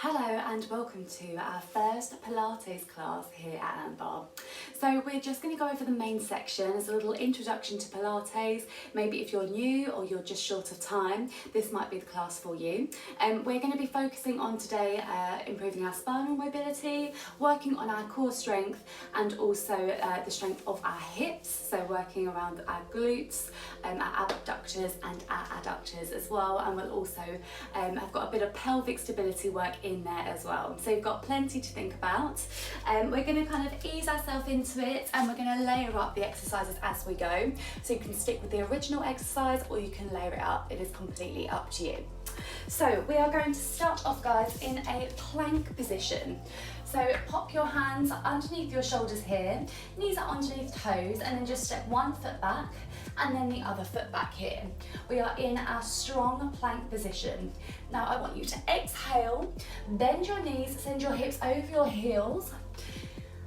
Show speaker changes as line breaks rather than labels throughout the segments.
Hello and welcome to our first Pilates class here at Ambarre. So we're just going to go over the main section as a little introduction to Pilates. Maybe if you're new or you're just short of time, this might be the class for you. We're going to be focusing on today improving our spinal mobility, working on our core strength and also the strength of our hips, so working around our glutes, our abductors and our adductors as well, and we'll also have got a bit of pelvic stability work in there as well. So you've got plenty to think about. We're going to kind of ease ourselves into it and we're going to layer up the exercises as we go. So you can stick with the original exercise or you can layer it up. It is completely up to you. So we are going to start off, guys, in a plank position. So pop your hands underneath your shoulders here, knees are underneath toes, and then just step one foot back and then the other foot back here. We are in our strong plank position. Now I want you to exhale, bend your knees, send your hips over your heels,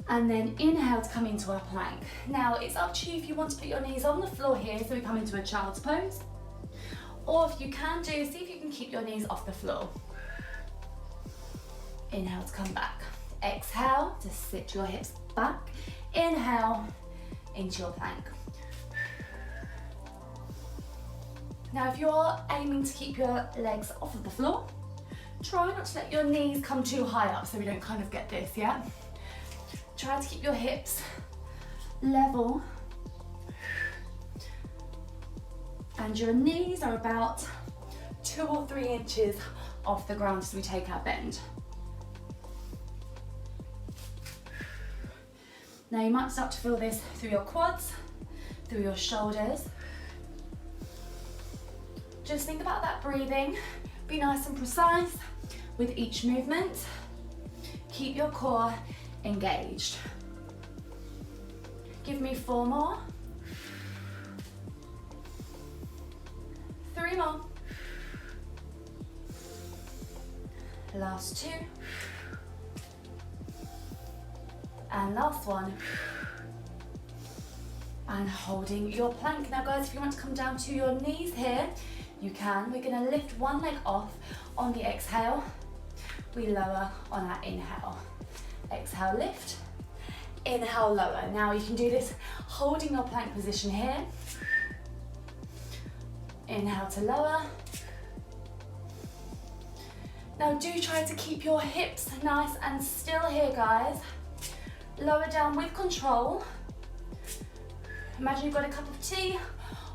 and then inhale to come into our plank. Now it's up to you if you want to put your knees on the floor here so we come into a child's pose, or if you can see if you can keep your knees off the floor. Inhale to come back. Exhale to sit your hips back. Inhale into your plank. Now if you're aiming to keep your legs off of the floor, try not to let your knees come too high up so we don't kind of get this, yeah? Try to keep your hips level and your knees are about 2 or 3 inches off the ground as we take our bend. Now you might start to feel this through your quads, through your shoulders. Just think about that breathing. Be nice and precise with each movement. Keep your core engaged. Give me 4 more. 3 more. Last 2. And last one. And holding your plank. Now guys, if you want to come down to your knees here, you can. We're going to lift one leg off on the exhale. We lower on our inhale. Exhale, lift. Inhale, lower. Now you can do this holding your plank position here. Inhale to lower. Now do try to keep your hips nice and still here, guys. Lower down with control. Imagine you've got a cup of tea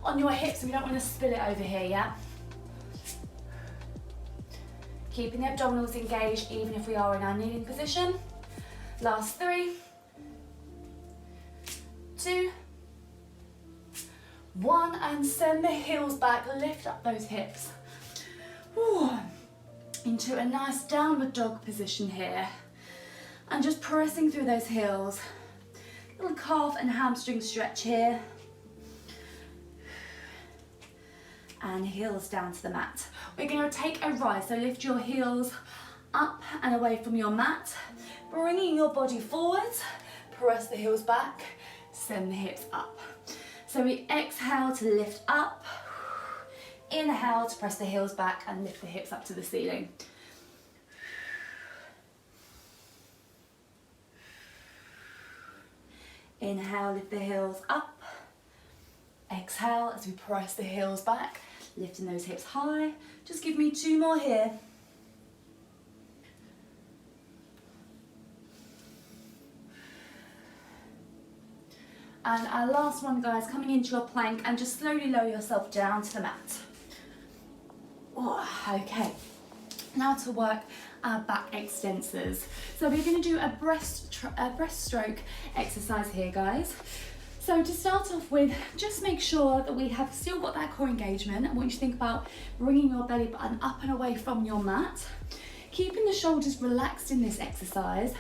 on your hips and we don't want to spill it over here, yeah? Keeping the abdominals engaged even if we are in our kneeling position. Last 3, 2, 1, and send the heels back, lift up those hips. Ooh. Into a nice downward dog position here. And just pressing through those heels. Little calf and hamstring stretch here. And heels down to the mat. We're going to take a rise, so lift your heels up and away from your mat, bringing your body forward, press the heels back, send the hips up. So we exhale to lift up, inhale to press the heels back and lift the hips up to the ceiling. Inhale, lift the heels up. Exhale as we press the heels back, lifting those hips high. Just give me 2 more here. And our last one, guys, coming into your plank, and just slowly lower yourself down to the mat. Oh, okay. Now to work our back extensors. So we're going to do a breaststroke exercise here, guys. So to start off with, just make sure that we have still got that core engagement. I want you to think about bringing your belly button up and away from your mat. Keeping the shoulders relaxed in this exercise.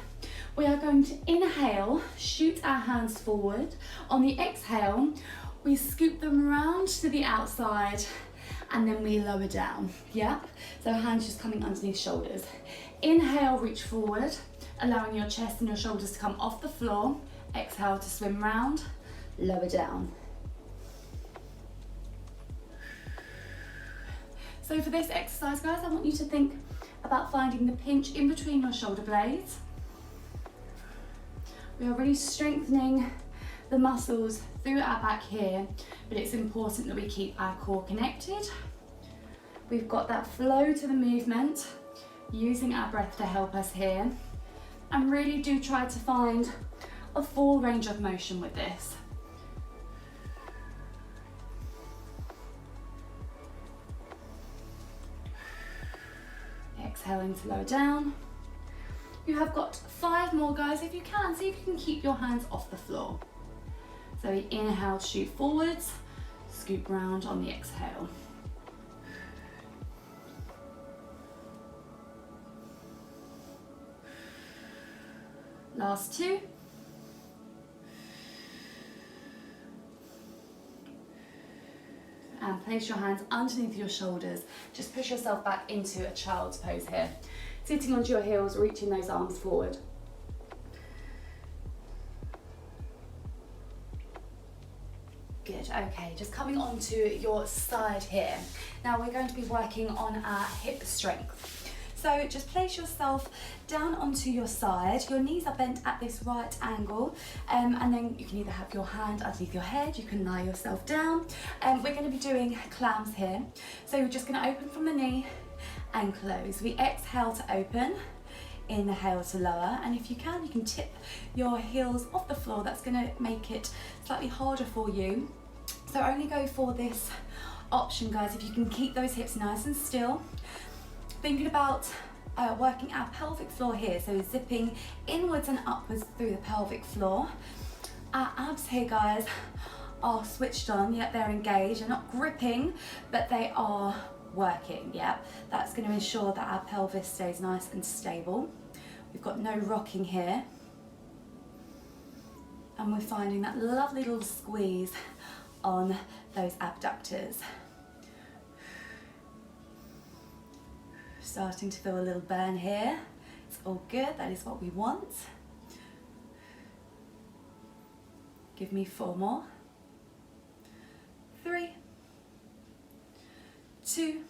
We are going to inhale, shoot our hands forward. On the exhale, we scoop them round to the outside and then we lower down, yep? So hands just coming underneath shoulders. Inhale, reach forward, allowing your chest and your shoulders to come off the floor. Exhale to swim round, lower down. So for this exercise, guys, I want you to think about finding the pinch in between your shoulder blades. We are really strengthening the muscles through our back here, but it's important that we keep our core connected. We've got that flow to the movement, using our breath to help us here, and really do try to find a full range of motion with this. Exhaling to lower down. You have got 5 more, guys, if you can. See if you can keep your hands off the floor. So we inhale, shoot forwards, scoop round on the exhale. Last 2. And place your hands underneath your shoulders. Just push yourself back into a child's pose here. Sitting onto your heels, reaching those arms forward. Good, okay, just coming onto your side here. Now we're going to be working on our hip strength. So just place yourself down onto your side. Your knees are bent at this right angle, and then you can either have your hand underneath your head, you can lie yourself down. We're going to be doing clams here. So you're just going to open from the knee and close. We exhale to open, inhale to lower, and if you can tip your heels off the floor. That's going to make it slightly harder for you. So only go for this option, guys, if you can keep those hips nice and still. Thinking about working our pelvic floor here, so zipping inwards and upwards through the pelvic floor. Our abs here, guys, are switched on, yet they're engaged. They're not gripping, but they are working, yeah. That's going to ensure that our pelvis stays nice and stable. We've got no rocking here. And we're finding that lovely little squeeze on those abductors. Starting to feel a little burn here. It's all good, that is what we want. Give me 4 more. 3, 2,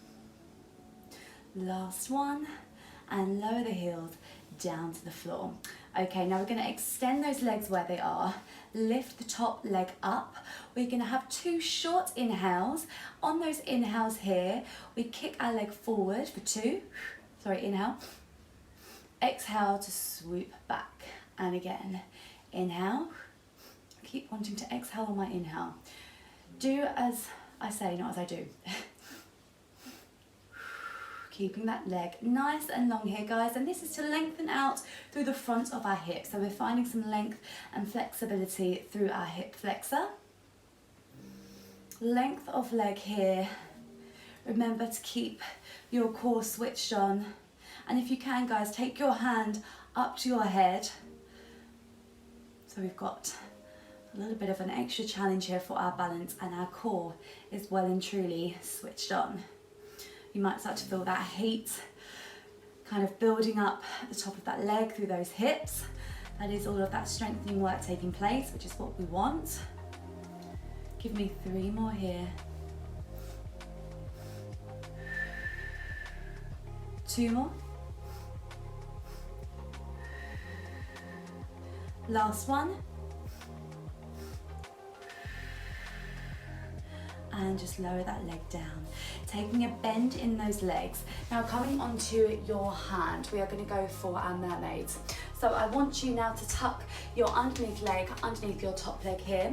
last one, and lower the heels down to the floor. Okay, now we're going to extend those legs where they are, lift the top leg up. We're going to have 2 short inhales. On those inhales here, we kick our leg forward for 2. Sorry, inhale. Exhale to swoop back. And again, inhale. I keep wanting to exhale on my inhale. Do as I say, not as I do. Keeping that leg nice and long here, guys, and this is to lengthen out through the front of our hips. So we're finding some length and flexibility through our hip flexor. Length of leg here. Remember to keep your core switched on, and if you can, guys, take your hand up to your head. So we've got a little bit of an extra challenge here for our balance, and our core is well and truly switched on. You might start to feel that heat kind of building up at the top of that leg through those hips. That is all of that strengthening work taking place, which is what we want. Give me 3 more here. 2 more. Last one. And just lower that leg down, taking a bend in those legs. Now coming onto your hand, we are going to go for our mermaids. So I want you now to tuck your underneath leg underneath your top leg here.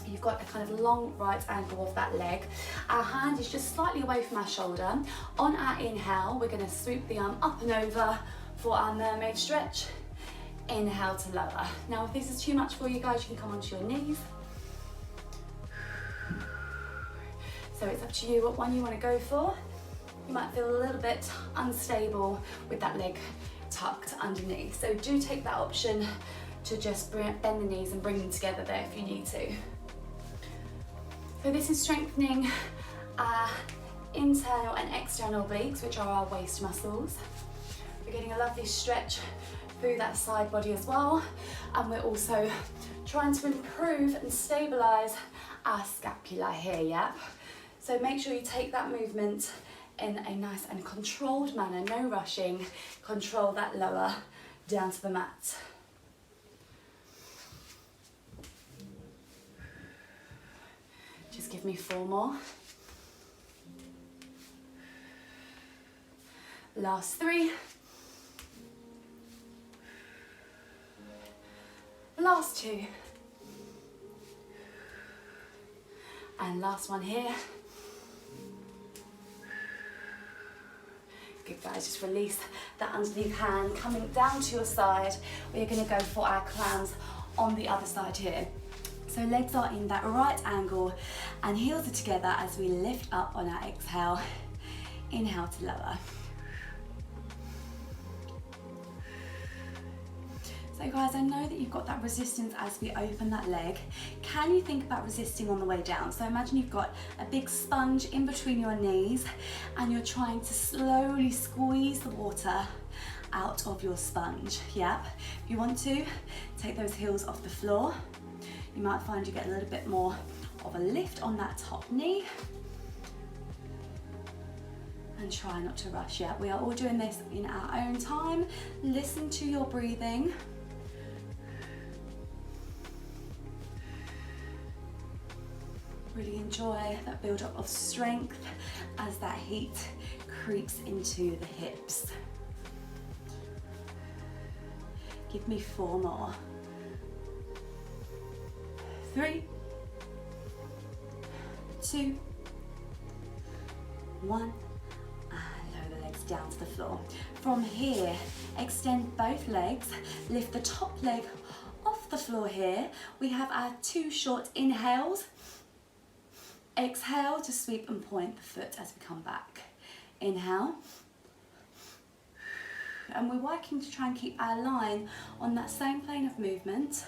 You've got a kind of long right angle of that leg. Our hand is just slightly away from our shoulder. On our inhale, we're going to swoop the arm up and over for our mermaid stretch. Inhale to lower. Now if this is too much for you guys, you can come onto your knees. So it's up to you what one you want to go for. You might feel a little bit unstable with that leg tucked underneath. So do take that option to just bend the knees and bring them together there if you need to. So this is strengthening our internal and external obliques, which are our waist muscles. We're getting a lovely stretch through that side body as well. And we're also trying to improve and stabilize our scapula here, yeah? So make sure you take that movement in a nice and controlled manner, no rushing. Control that lower down to the mat. Just give me 4 more. Last 3. Last 2. And last one here. Good guys, just release that underneath hand, coming down to your side. We're gonna go for our clams on the other side here. So legs are in that right angle and heels are together as we lift up on our exhale. Inhale to lower. So guys, I know that you've got that resistance as we open that leg. Can you think about resisting on the way down? So imagine you've got a big sponge in between your knees and you're trying to slowly squeeze the water out of your sponge. Yep. If you want to, take those heels off the floor. You might find you get a little bit more of a lift on that top knee. And try not to rush. Yeah, we are all doing this in our own time. Listen to your breathing. Really enjoy that build-up of strength as that heat creeps into the hips. Give me 4 more. 3, 2, 1, and lower the legs down to the floor. From here, extend both legs, lift the top leg off the floor here. We have our 2 short inhales. Exhale to sweep and point the foot as we come back. Inhale. And we're working to try and keep our line on that same plane of movement.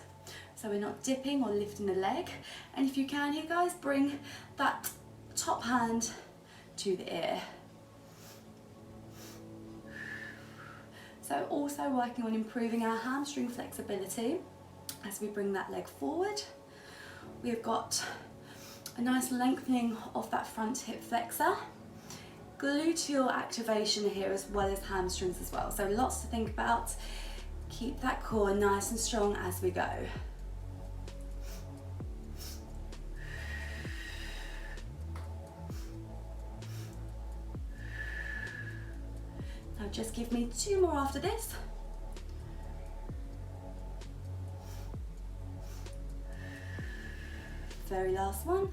So we're not dipping or lifting the leg. And if you can here guys, bring that top hand to the ear. So also working on improving our hamstring flexibility as we bring that leg forward. We've got a nice lengthening of that front hip flexor. Gluteal activation here as well as hamstrings as well. So lots to think about. Keep that core nice and strong as we go. Now just give me 2 more after this. Very last one.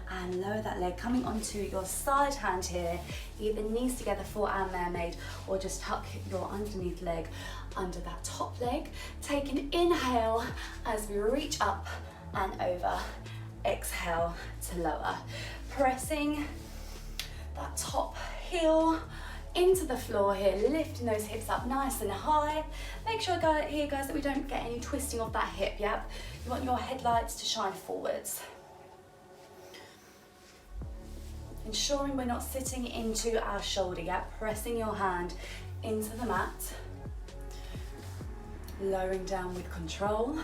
And lower that leg, coming onto your side hand here, either knees together for our mermaid or just tuck your underneath leg under that top leg. Take an inhale as we reach up and over. Exhale to lower. Pressing that top heel into the floor here, lifting those hips up nice and high. Make sure here guys that we don't get any twisting of that hip, yep? You want your headlights to shine forwards. Ensuring we're not sitting into our shoulder yet, pressing your hand into the mat. Lowering down with control.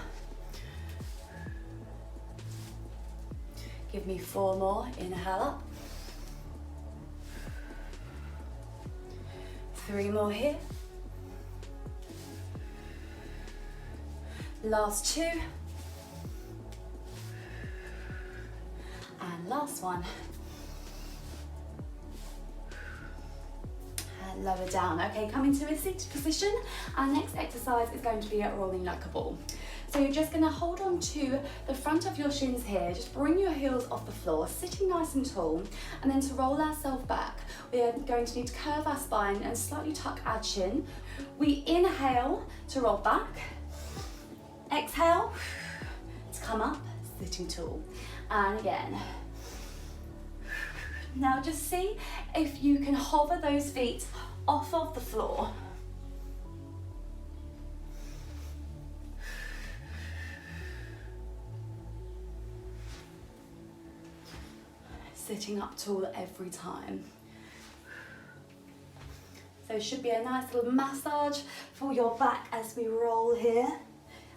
Give me 4 more, inhale up. 3 more here. Last 2. And last one. And lower down. Okay, coming to a seated position. Our next exercise is going to be rolling like a ball. So you're just going to hold on to the front of your shins here, just bring your heels off the floor, sitting nice and tall, and then to roll ourselves back, we are going to need to curve our spine and slightly tuck our chin. We inhale to roll back, exhale to come up, sitting tall, and again. Now just see if you can hover those feet off of the floor. Sitting up tall every time. So it should be a nice little massage for your back as we roll here.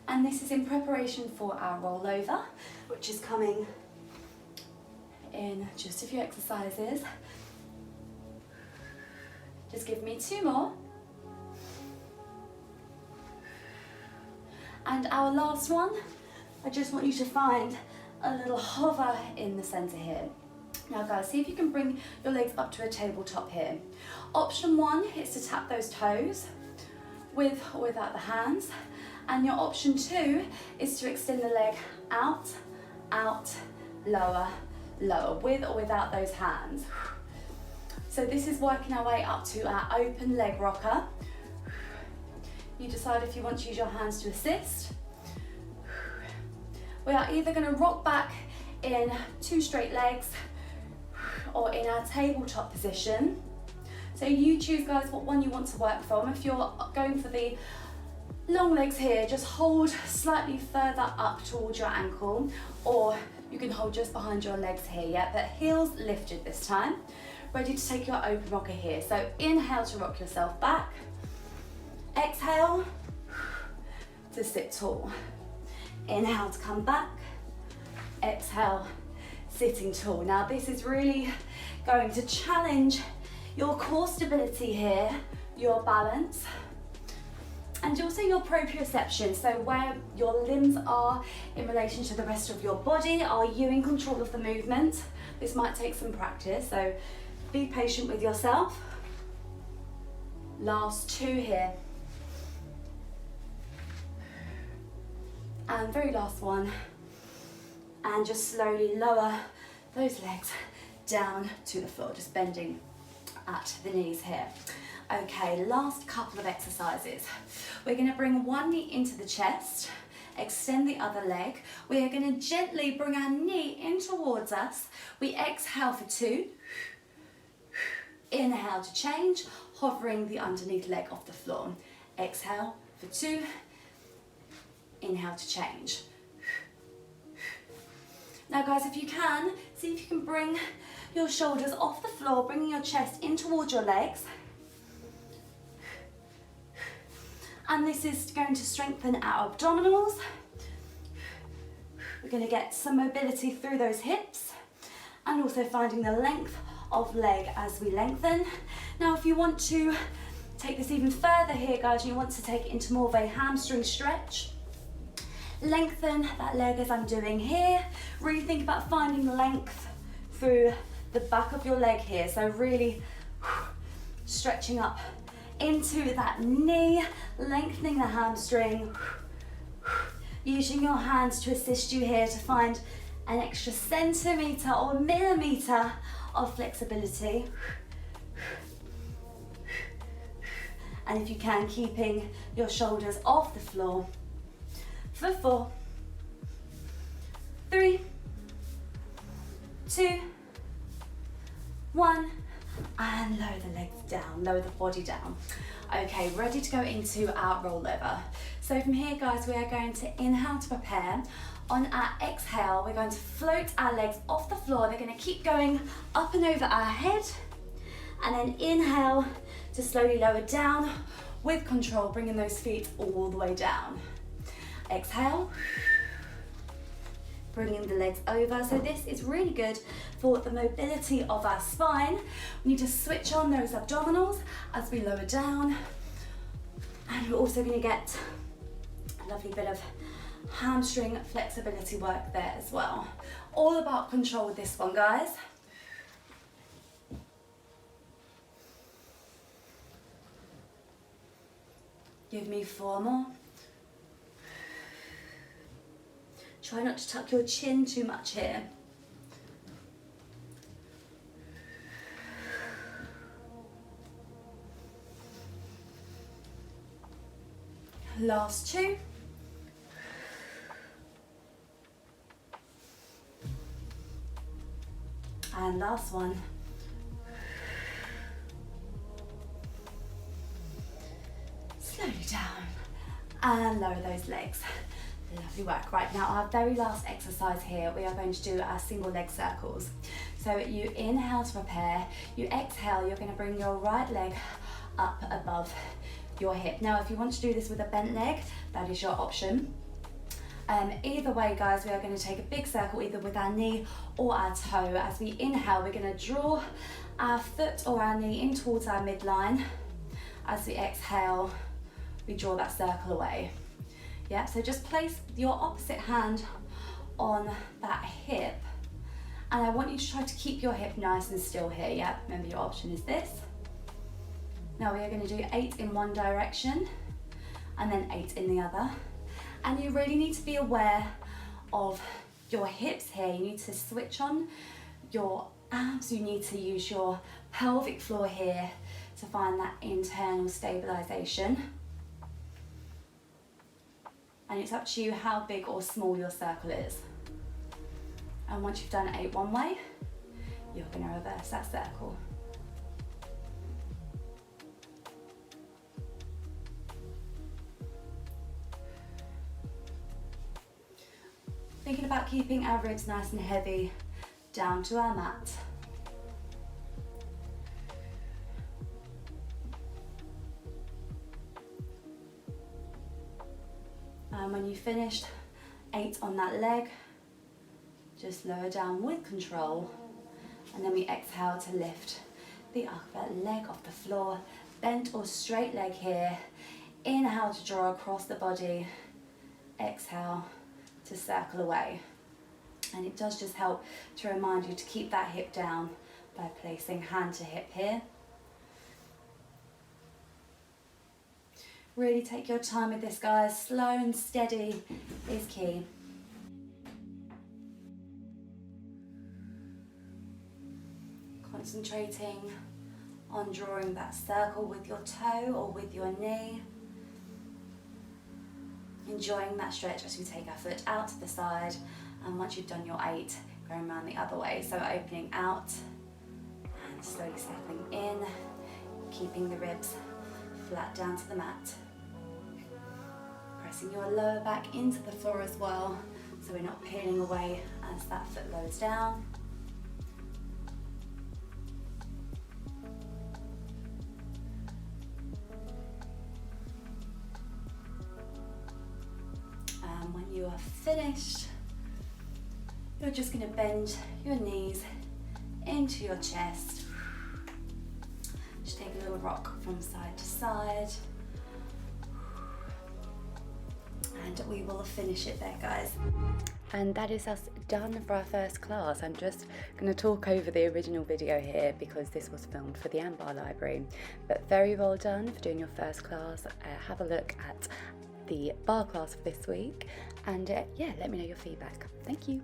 And this is in preparation for our rollover, which is coming in just a few exercises. Just give me 2 more. And our last one, I just want you to find a little hover in the center here. Now guys, see if you can bring your legs up to a tabletop here. Option 1 is to tap those toes with or without the hands. And your option 2 is to extend the leg out, out, lower, lower, with or without those hands. So this is working our way up to our open leg rocker. You decide if you want to use your hands to assist. We are either going to rock back in 2 straight legs or in our tabletop position. So you choose, guys, what one you want to work from. If you're going for the long legs here, just hold slightly further up towards your ankle, or you can hold just behind your legs here, yeah? But heels lifted this time. Ready to take your open rocker here. So inhale to rock yourself back. Exhale to sit tall. Inhale to come back. Exhale, sitting tall. Now this is really going to challenge your core stability here, your balance, and also your proprioception, so where your limbs are in relation to the rest of your body. Are you in control of the movement? This might take some practice, so be patient with yourself. Last 2 here. And very last one. And just slowly lower those legs down to the floor, just bending at the knees here. Okay, last couple of exercises. We're going to bring one knee into the chest, extend the other leg. We are going to gently bring our knee in towards us. We exhale for 2. Inhale to change, hovering the underneath leg off the floor. Exhale for 2. Inhale to change. Now guys, if you can, see if you can bring your shoulders off the floor, bringing your chest in towards your legs. And this is going to strengthen our abdominals. We're going to get some mobility through those hips, and also finding the length of leg as we lengthen. Now if you want to take this even further here, guys, and you want to take it into more of a hamstring stretch, lengthen that leg as I'm doing here. Really think about finding length through the back of your leg here. So really stretching up into that knee, lengthening the hamstring, using your hands to assist you here to find an extra centimetre or millimetre of flexibility. And if you can, keeping your shoulders off the floor for 4, 3, 2, 1, and lower the legs down, lower the body down. Okay, ready to go into our roll over. So from here, guys, we are going to inhale to prepare. On our exhale, we're going to float our legs off the floor. They're going to keep going up and over our head, and then inhale to slowly lower down with control, bringing those feet all the way down. Exhale, bringing the legs over. So this is really good for the mobility of our spine. We need to switch on those abdominals as we lower down. And we're also going to get a lovely bit of hamstring flexibility work there as well. All about control with this one, guys. Give me 4 more. Try not to tuck your chin too much here. Last 2. And last one. Slowly down and lower those legs. Lovely work. Right, now our very last exercise here, we are going to do our single leg circles. So you inhale to prepare, you exhale, you're going to bring your right leg up above your hip. Now if you want to do this with a bent leg, that is your option. Either way, guys, we are going to take a big circle either with our knee or our toe. As we inhale, we're going to draw our foot or our knee in towards our midline. As we exhale, we draw that circle away. Yeah, so just place your opposite hand on that hip, and I want you to try to keep your hip nice and still here. Yeah, remember your option is this. Now we are going to do 8 in one direction and then 8 in the other. And you really need to be aware of your hips here. You need to switch on your abs. You need to use your pelvic floor here to find that internal stabilization. And it's up to you how big or small your circle is. And once you've done 8 one way, you're going to reverse that circle. Thinking about keeping our ribs nice and heavy down to our mat. And when you've finished 8 on that leg, just lower down with control. And then we exhale to lift the upper leg off the floor. Bent or straight leg here. Inhale to draw across the body. Exhale to circle away. And it does just help to remind you to keep that hip down by placing hand to hip here. Really take your time with this, guys. Slow and steady is key. Concentrating on drawing that circle with your toe or with your knee. Enjoying that stretch as we take our foot out to the side, and once you've done your 8, going around the other way. So opening out and slowly settling in, keeping the ribs flat down to the mat. Pressing your lower back into the floor as well, so we're not peeling away as that foot lowers down. When you are finished, you're just going to bend your knees into your chest. Just take a little rock from side to side. And we will finish it there, guys. And that is us done for our first class. I'm just going to talk over the original video here because this was filmed for the Ambarre library. But very well done for doing your first class. Have a look at the bar class for this week, and yeah, let me know your feedback. Thank you.